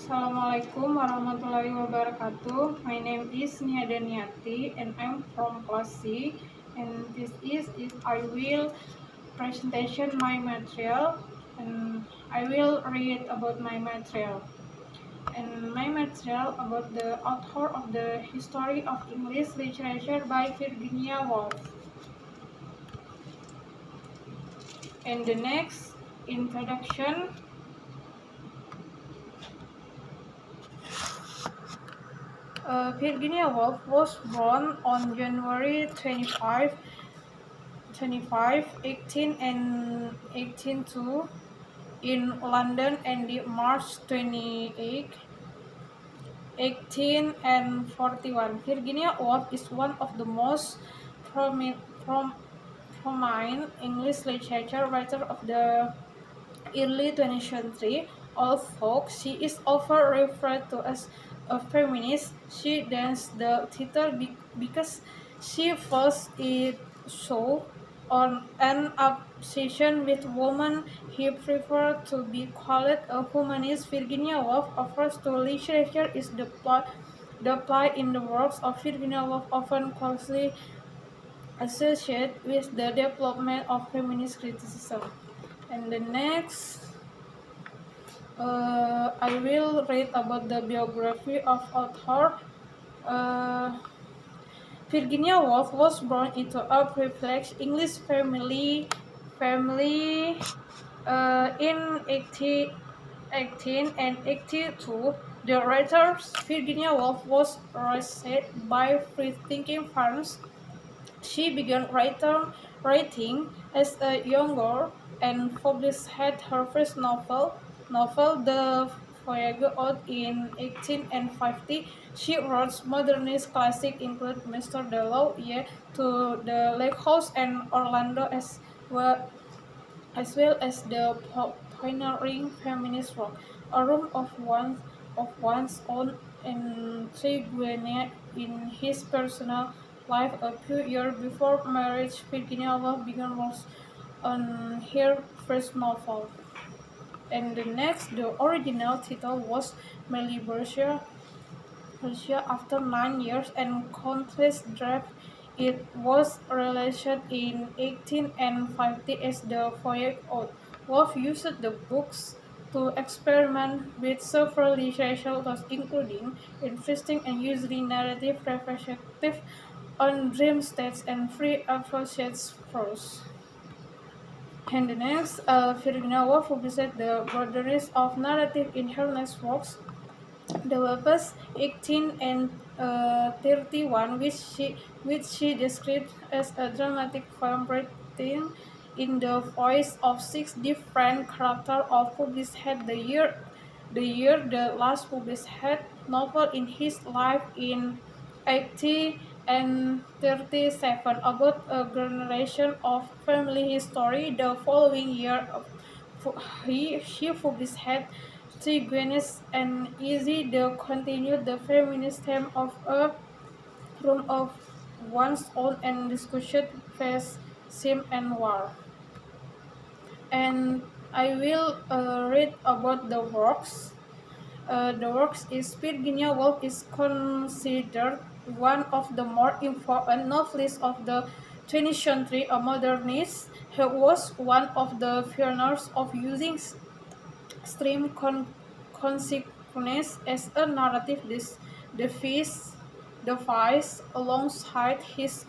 Assalamualaikum warahmatullahi wabarakatuh. My name is Nia Daniati and I'm from class C, and this is I will presentation my material, and I will read about my material. And my material about the author of the History of English Literature by Virginia Woolf. And the next introduction. Virginia Woolf was born on January 25, 1802 in London, and March 28, 1841. Virginia Woolf is one of the most prominent English literature writers of the early 20th century. Although she is often referred to as a feminist, she danced the theater because she felt it so on an obsession with women. He preferred to be called a humanist. Virginia Woolf offers to literature is the plot in the works of Virginia Woolf often closely associated with the development of feminist criticism. And the next, I will read about the biography of author. Virginia Woolf was born into a privileged English family in 1882. The writer Virginia Woolf was raised by free-thinking parents. She began writing as a young girl and published her first novel The Voyage Out in 1850. She wrote modernist classics include Mr. Dallow, To the Lake House, and Orlando, as well as the pioneering feminist work, A Room of One's Own, and Trigueña. In his personal life, a few years before marriage, Virginia Woolf began work on her first novel. And the original title was Melly Bercia. After 9 years and countless drafts, it was released in 1850 as The Voyage Out. Woolf used the books to experiment with several literary tools, including interesting and usually narrative perspective on dream states and free associates prose. And the next, Virginia Woolf published the boundaries of narrative in her next works, The Weapons, 1831, which she described as a dramatic film written in the voice of 6 different characters, of published the last published novel in his life in 1837, about a generation of family history. The following year, she published Trigueña and Easy, the continued the feminist theme of A Room of One's Own, and discussion fascism and war. And I will read about the works. The works is Virginia Woolf is considered one of the more important novelists of the 20th century, a modernist. He was one of the pioneers of using stream consciousness as a narrative device alongside his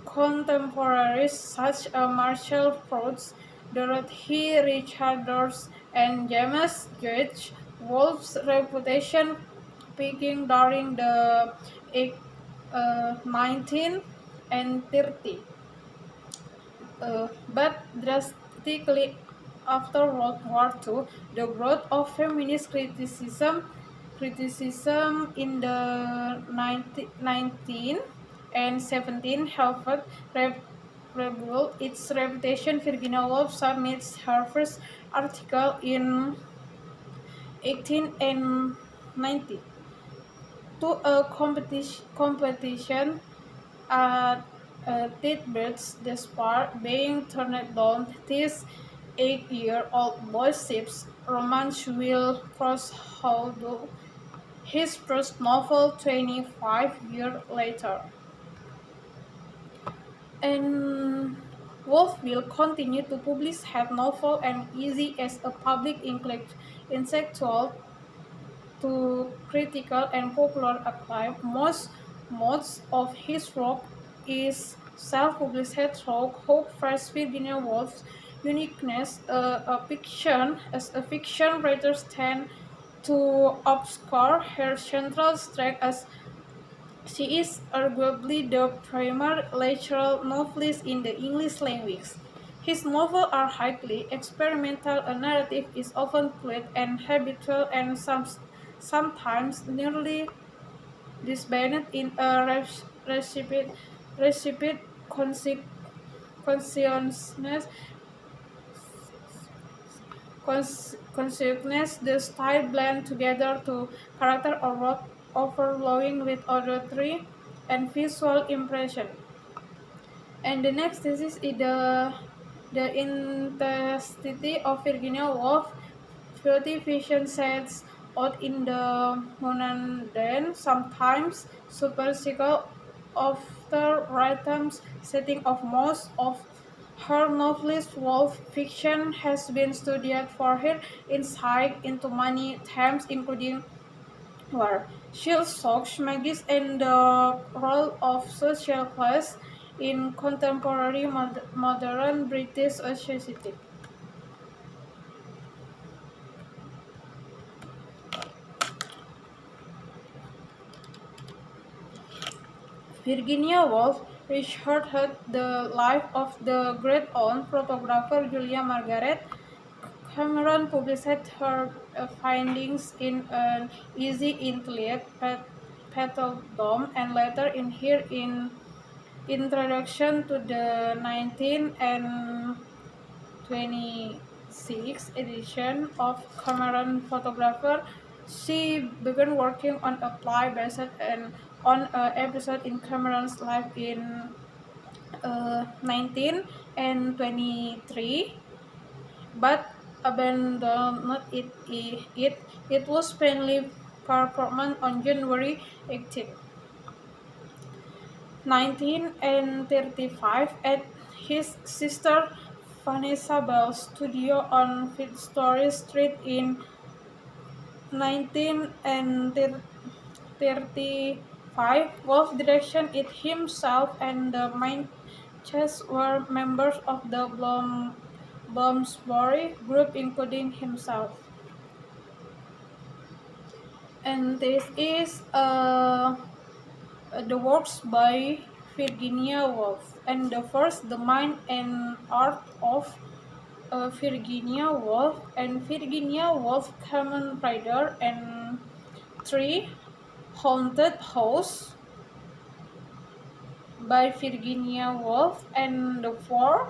contemporaries such as Marshall Proust, Dorothy Richards, and James Joyce. Woolf's reputation peaking during the 1930s, but drastically after World War II. The growth of feminist criticism in the 19 and 17 helped rebuild its reputation. Virginia Woolf submits her first article in 1890 to a competition at Titbits, despite being turned down. This 8-year-old boy ships romance will foreshadowed his first novel 25 years later. And Wolf will continue to publish her novel and easy as a public intellectual to critical and popular acclaim. Most of his work is self-published through Hope Press. Virginia Woolf's uniqueness as a fiction writer tend to obscure her central strength as she is arguably the primary literal novelist in the English language. His novels are highly experimental, a narrative is often fluid and habitual and sometimes nearly disbanded in a recipient consciousness. Consciousness, the style blend together to character overflowing with auditory and visual impression. And the next thesis is the intensity of Virginia Woolf. Beauty vision sets out in the mundane, sometimes superficial, after rhythms setting of most of her novelist Woolf fiction has been studied for her insight into many themes, including war, shield shocks, magis, and the role of social class in contemporary modern British society. Virginia Woolf researched the life of the great aunt photographer Julia Margaret Cameron, published her findings in an easy intellect pathology and later in her introduction to the 19th and 26th edition of Cameron Photographer. She began working on a play based on an episode in Cameron's life in 19 and 23, but abandoned it was finally performed on January 18, 1935 at his sister Vanessa Bell's studio on Fitzroy Street in 1935. Wolf directed it himself, and the main cast were members of the Bloomsbury group, including himself. And this is the works by Virginia Woolf. And the first, The Mind and Art of Virginia Woolf, and Virginia Woolf Kamen Rider, and 3, Haunted House by Virginia Woolf, and the 4,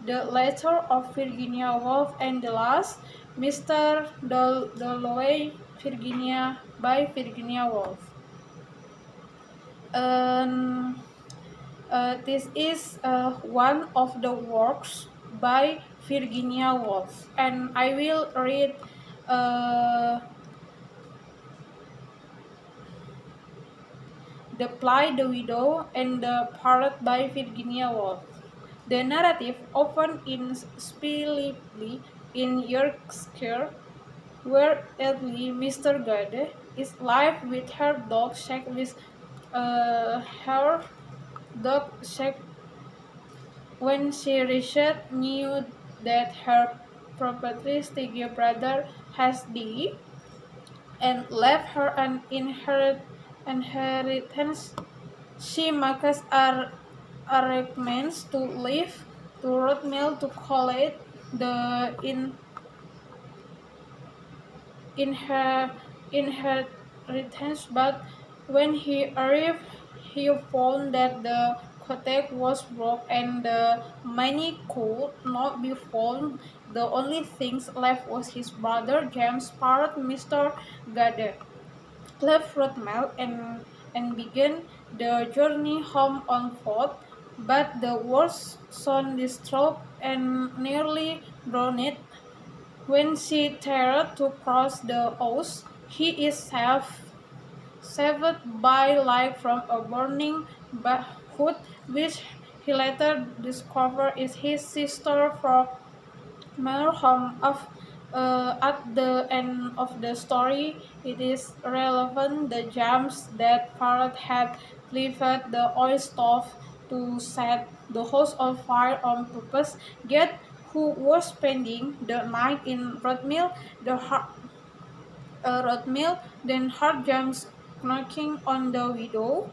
The Letter of Virginia Woolf, and the last, Mr. Dalloway, Virginia by Virginia Woolf. And this is one of the works by Virginia Woolf, and I will read The Play, the Widow, and the Parrot by Virginia Woolf. The narrative opened inexplicably in Yorkshire, where elderly Mr. Gade is live with her dog Shag with her dog Shag when she reached knew that her property Stiggy brother has died and left her an inheritance. She makes arrangements to leave to Rothmill to collect the her inheritance, but when he arrived, he found that the cottage was broke and the money could not be found. The only things left was his brother James Parrot. Mr. Gade left Rothmel and began the journey home on foot, but the worst soon distraught and nearly drowned. When she dared to cross the Ouse, he is saved by light from a burning hood, which he later discovered is his sister from Malcolm of at the end of the story, it is relevant the jumps that Farad had lifted the oil stove to set the house on fire on purpose, yet who was spending the night in Rodmill, then hard jumps knocking on the widow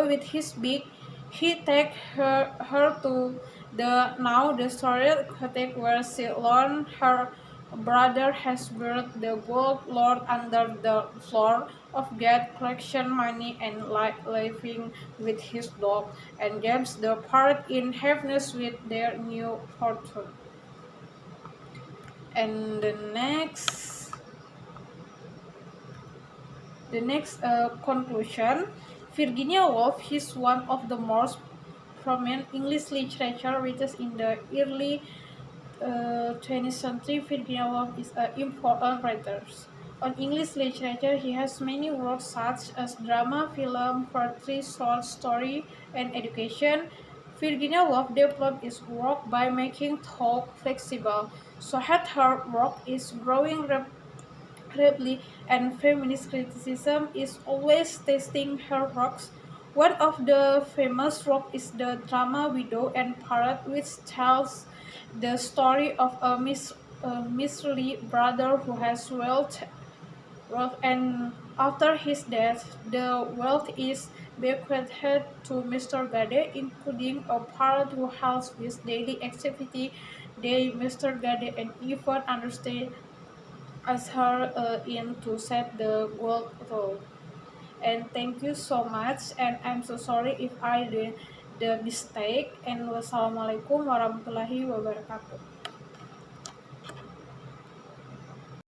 with his beak, he takes her to the now destroyed cottage where she learned her brother has buried the gold lord under the floor of get collection money and living with his dog, and James depart in happiness with their new fortune. And the next conclusion, Virginia Woolf is one of the most prominent English literature writers in the early 20th century. Virginia Woolf is an important writer. On English literature, he has many works such as drama, film, poetry, short story, and education. Virginia Woolf developed his work by making thought flexible, so that her work is growing rapidly, and feminist criticism is always testing her works. One of the famous works is the drama Widow and Parrot, which tells the story of a miserly brother who has wealth, and after his death, the wealth is bequeathed to Mr. Gade, including a parrot who helps with daily activity. Mr. Gade and even understand as her in to set the gold rule. And thank you so much. And I'm so sorry if I did the mistake. And wassalamualaikum warahmatullahi wabarakatuh.